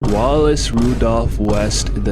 Wallace Rudolph West II,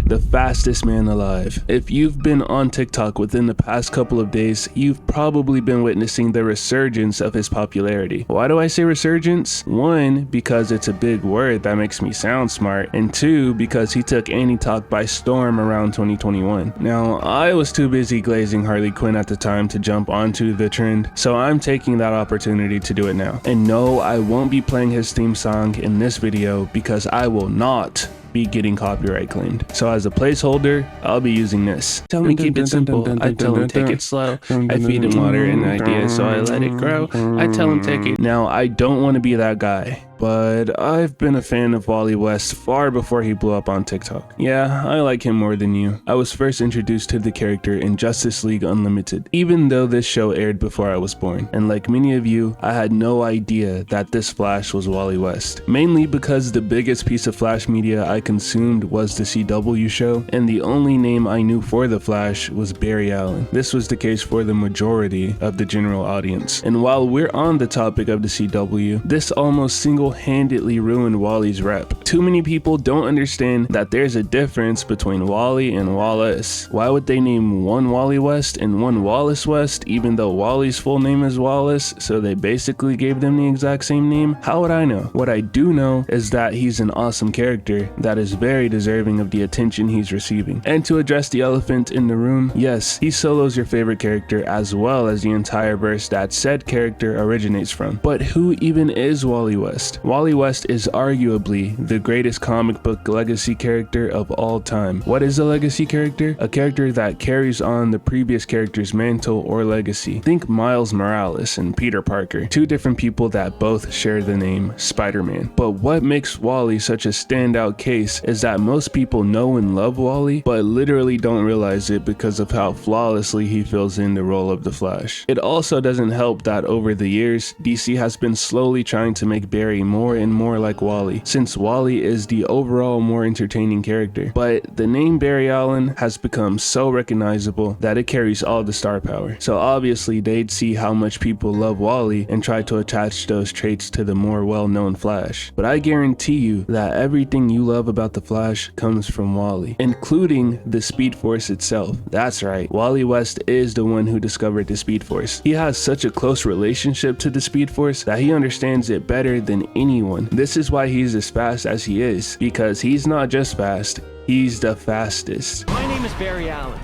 the fastest man alive. If you've been on TikTok within the past couple of days, you've probably been witnessing the resurgence of his popularity. Why do I say resurgence? One, because it's a big word that makes me sound smart, and two, because he took AnyTalk by storm around 2021. Now, I was too busy glazing Harley Quinn at the time to jump onto the trend, so I'm taking that opportunity to do it now. And no, I won't be playing his theme song in this video because I will not be getting copyright claimed. So as a placeholder, I'll be using this. Tell me keep it simple, I tell him take it slow. I feed him water and ideas so I let it grow. I tell him take it. Now I don't want to be that guy, but I've been a fan of Wally West far before he blew up on TikTok. Yeah, I like him more than you. I was first introduced to the character in Justice League Unlimited, even though this show aired before I was born. And like many of you, I had no idea that this Flash was Wally West. Mainly because the biggest piece of Flash media I consumed was the CW show, and the only name I knew for the Flash was Barry Allen. This was the case for the majority of the general audience. And while we're on the topic of the CW, this almost single-handedly ruined Wally's rep. Too many people don't understand that there's a difference between Wally and Wallace. Why would they name one Wally West and one Wallace West even though Wally's full name is Wallace, so they basically gave them the exact same name? How would I know? What I do know is that he's an awesome character that is very deserving of the attention he's receiving. And to address the elephant in the room, yes, he solos your favorite character as well as the entire verse that said character originates from. But who even is Wally West? Wally West is arguably the greatest comic book legacy character of all time. What is a legacy character? A character that carries on the previous character's mantle or legacy. Think Miles Morales and Peter Parker, two different people that both share the name Spider-Man. But what makes Wally such a standout case is that most people know and love Wally, but literally don't realize it because of how flawlessly he fills in the role of the Flash. It also doesn't help that over the years, DC has been slowly trying to make Barry more and more like Wally, since Wally is the overall more entertaining character. But the name Barry Allen has become so recognizable that it carries all the star power. So obviously they'd see how much people love Wally and try to attach those traits to the more well-known Flash. But I guarantee you that everything you love about the Flash comes from Wally, including the Speed Force itself. That's right, Wally West is the one who discovered the Speed Force. He has such a close relationship to the Speed Force that he understands it better than anyone. This is why he's as fast as he is, because he's not just fast, he's the fastest. My name is Barry Allen.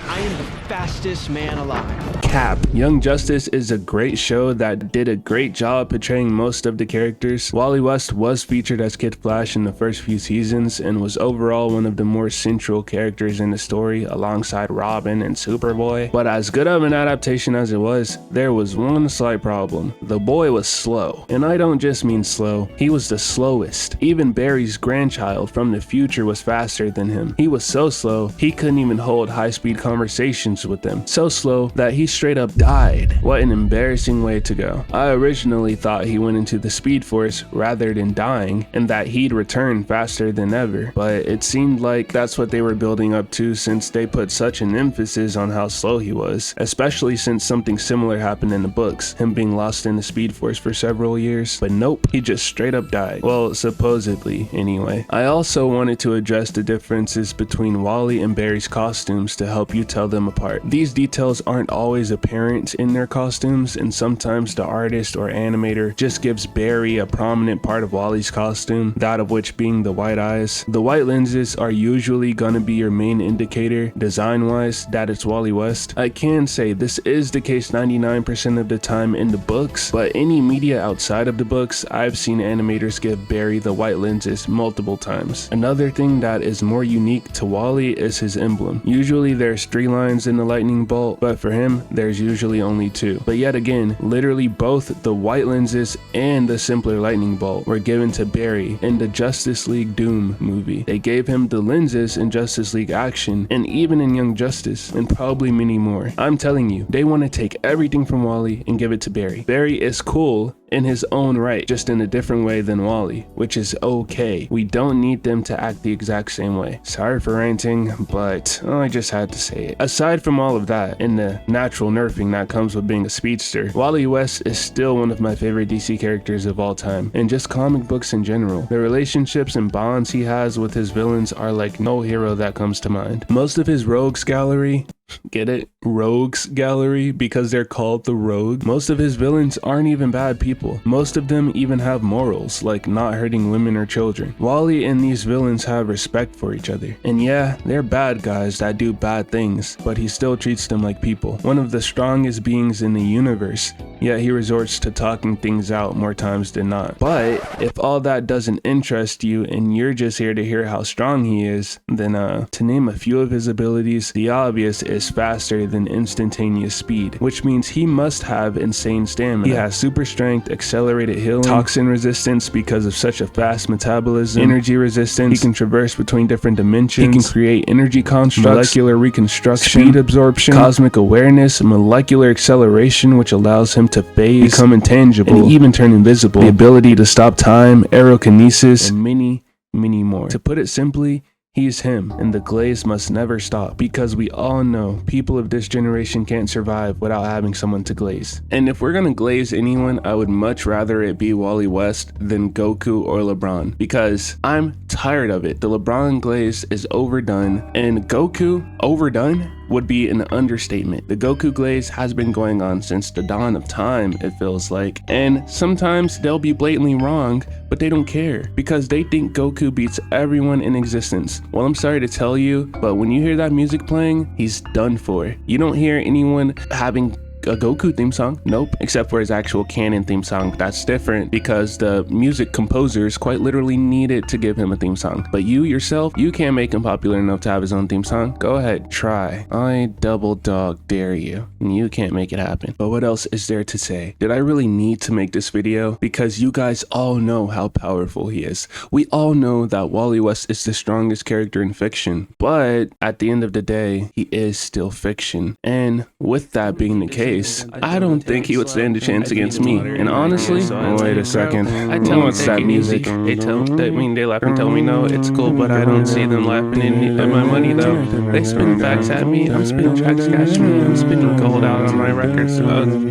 I am the fastest man alive. Cap. Young Justice is a great show that did a great job portraying most of the characters. Wally West was featured as Kid Flash in the first few seasons and was overall one of the more central characters in the story alongside Robin and Superboy. But as good of an adaptation as it was, there was one slight problem. The boy was slow. And I don't just mean slow, he was the slowest. Even Barry's grandchild from the future was faster than him. He was so slow, he couldn't even hold high-speed conversations with them. So slow that he straight up died. What an embarrassing way to go. I originally thought he went into the Speed Force rather than dying, and that he'd return faster than ever, but it seemed like that's what they were building up to since they put such an emphasis on how slow he was, especially since something similar happened in the books, him being lost in the Speed Force for several years. But nope, he just straight up died. Well, supposedly anyway. I also wanted to address the differences between Wally and Barry's costumes to help you tell them apart. These details aren't always apparent in their costumes, and sometimes the artist or animator just gives Barry a prominent part of Wally's costume, that of which being the white eyes. The white lenses are usually gonna be your main indicator, design-wise, that it's Wally West. I can say this is the case 99% of the time in the books, but any media outside of the books, I've seen animators give Barry the white lenses multiple times. Another thing that is more unique to Wally is his emblem. Usually there's 3 lines in the lightning bolt, but for him, there's usually only 2. But yet again, literally both the white lenses and the simpler lightning bolt were given to Barry in the Justice League Doom movie. They gave him the lenses in Justice League Action, and even in Young Justice, and probably many more. I'm telling you, they want to take everything from Wally and give it to Barry. Barry is cool in his own right, just in a different way than Wally, which is okay. We don't need them to act the exact same way. Sorry for ranting, but I just had to say it. Aside from all of that and the natural nerfing that comes with being a speedster, Wally West is still one of my favorite DC characters of all time, and just comic books in general. The relationships and bonds he has with his villains are like no hero that comes to mind. Most of his rogues gallery, get it? Rogues gallery, because they're called the Rogue. Most of his villains aren't even bad people. Most of them even have morals, like not hurting women or children. Wally and these villains have respect for each other. And yeah, they're bad guys that do bad things, but he still treats them like people. One of the strongest beings in the universe, yet he resorts to talking things out more times than not. But if all that doesn't interest you and you're just here to hear how strong he is, then to name a few of his abilities, the obvious is faster than instantaneous speed, which means he must have insane stamina. He has super strength, accelerated healing, toxin resistance because of such a fast metabolism, energy resistance, he can traverse between different dimensions, he can create energy constructs, molecular reconstruction, speed absorption, cosmic awareness, molecular acceleration, which allows him to phase, become intangible, and even turn invisible, the ability to stop time, aerokinesis, and many more. To put it simply, he's him, and the glaze must never stop, because we all know people of this generation can't survive without having someone to glaze. And if we're gonna glaze anyone, I would much rather it be Wally West than Goku or LeBron, because I'm tired of it. The LeBron glaze is overdone, and Goku overdone would be an understatement. The Goku glaze has been going on since the dawn of time, it feels like, and sometimes they'll be blatantly wrong, but they don't care because they think Goku beats everyone in existence. Well, I'm sorry to tell you, but when you hear that music playing, he's done for. You don't hear anyone having a Goku theme song, nope, except for his actual canon theme song. That's different because the music composers quite literally needed to give him a theme song, but you yourself, you can't make him popular enough to have his own theme song. Go ahead, try. I double dog dare you. You can't make it happen. But what else is there to say? Did I really need to make this video? Because you guys all know how powerful he is. We all know that Wally West is the strongest character in fiction, but at the end of the day, he is still fiction. And with that being the case, I don't think he would stand a chance against me. And honestly, wait a second. I tell them what's that music? They laugh and tell me no, it's cool, but I don't see them laughing at my money though. They spin facts at me, I'm spinning tracks, cash me, I'm spinning gold out on my records.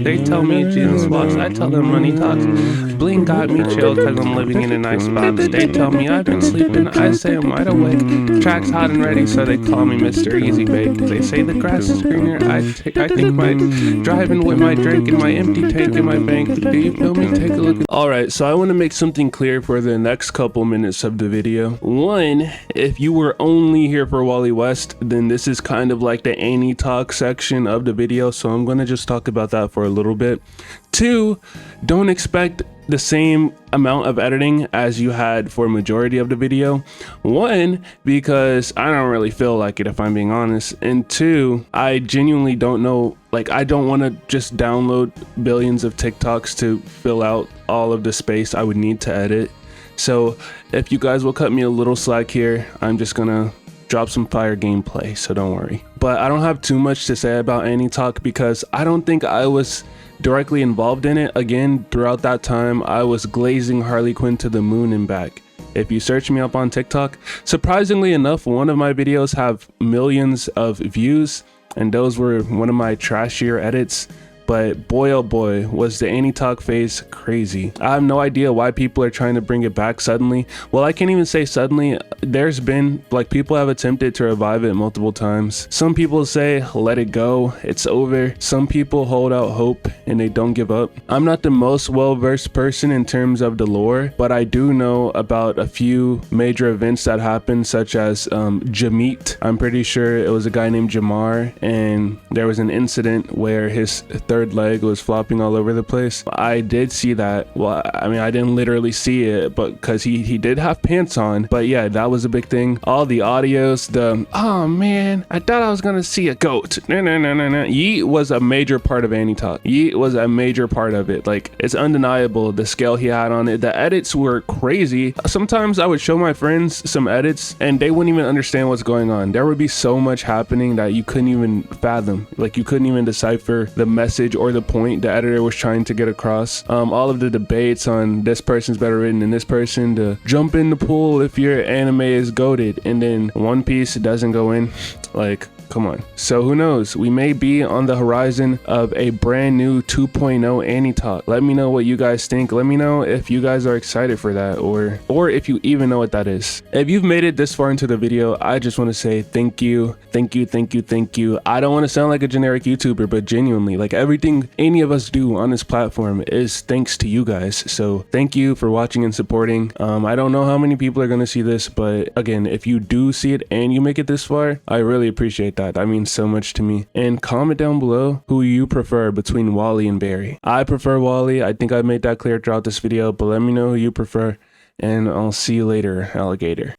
They tell me Jesus walks, I tell them money talks. Bling got me chilled cause I'm living in a nice spot. They tell me I've been sleeping, I say I'm wide awake. Tracks hot and ready, so they call me Mr. Easy Bake. They say the grass is greener, I think my driving with my drink and my empty tank in my bank. Do you feel me? Take a look. Alright, so I want to make something clear for the next couple minutes of the video. One, if you were only here for Wally West, then this is kind of like the Annie talk section of the video, so I'm going to just talk about that for a little bit. Two, don't expect the same amount of editing as you had for majority of the video. One, because I don't really feel like it, if I'm being honest. And two, I genuinely don't know, like I don't want to just download billions of TikToks to fill out all of the space I would need to edit. So if you guys will cut me a little slack here, I'm just gonna drop some fire gameplay, so don't worry. But I don't have too much to say about Annie Talk because I don't think I was directly involved in it. Again, throughout that time, I was glazing Harley Quinn to the moon and back. If you search me up on TikTok, surprisingly enough, one of my videos have millions of views, and those were one of my trashier edits. But boy, oh boy, was the Annie Talk phase crazy. I have no idea why people are trying to bring it back suddenly. Well, I can't even say suddenly. There's been, like, people have attempted to revive it multiple times. Some people say, let it go, it's over. Some people hold out hope and they don't give up. I'm not the most well-versed person in terms of the lore, but I do know about a few major events that happened, such as Jameet. I'm pretty sure it was a guy named Jamar, and there was an incident where his third leg was flopping all over the place. I did see that. Well, I mean, I didn't literally see it, but because he did have pants on. But yeah, that was a big thing. All the audios, oh man, I thought I was gonna see a goat. No. Yeet was a major part of Annie Talk. Yeet was a major part of it. Like, it's undeniable the scale he had on it. The edits were crazy. Sometimes I would show my friends some edits and they wouldn't even understand what's going on. There would be so much happening that you couldn't even fathom. Like, you couldn't even decipher the message message or the point the editor was trying to get across. All of the debates on this person's better written than this person, to jump in the pool if your anime is goated, and then One Piece doesn't go in. Like, come on. So who knows? We may be on the horizon of a brand new 2.0 Annie Talk. Let me know what you guys think. Let me know if you guys are excited for that, or if you even know what that is. If you've made it this far into the video, I just want to say thank you. Thank you, thank you, thank you. I don't want to sound like a generic YouTuber, but genuinely, like, everything any of us do on this platform is thanks to you guys. So thank you for watching and supporting. I don't know how many people are going to see this, but again, if you do see it and you make it this far, I really appreciate that. That means so much to me. And comment down below who you prefer between Wally and Barry. I prefer Wally. I think I made that clear throughout this video, but let me know who you prefer, and I'll see you later, alligator.